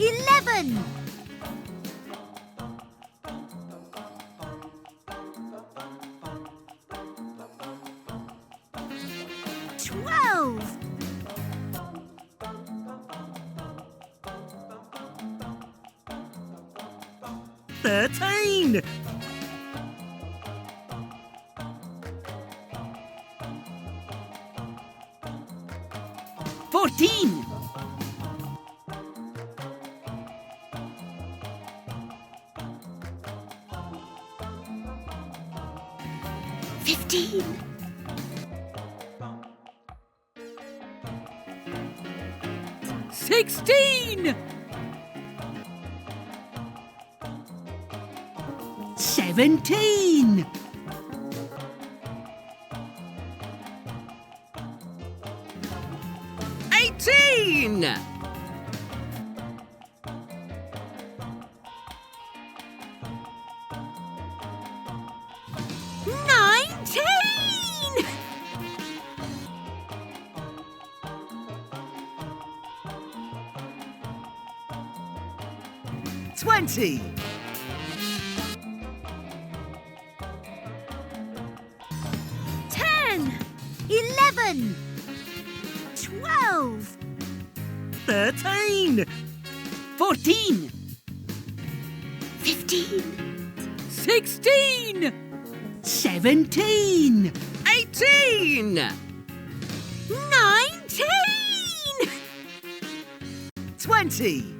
11. 12. 13. 14. 15. 16. 17. 18. 19. 20. 10. 11. 12. 13. 14. 15. 16. 17. 18. 19. 20.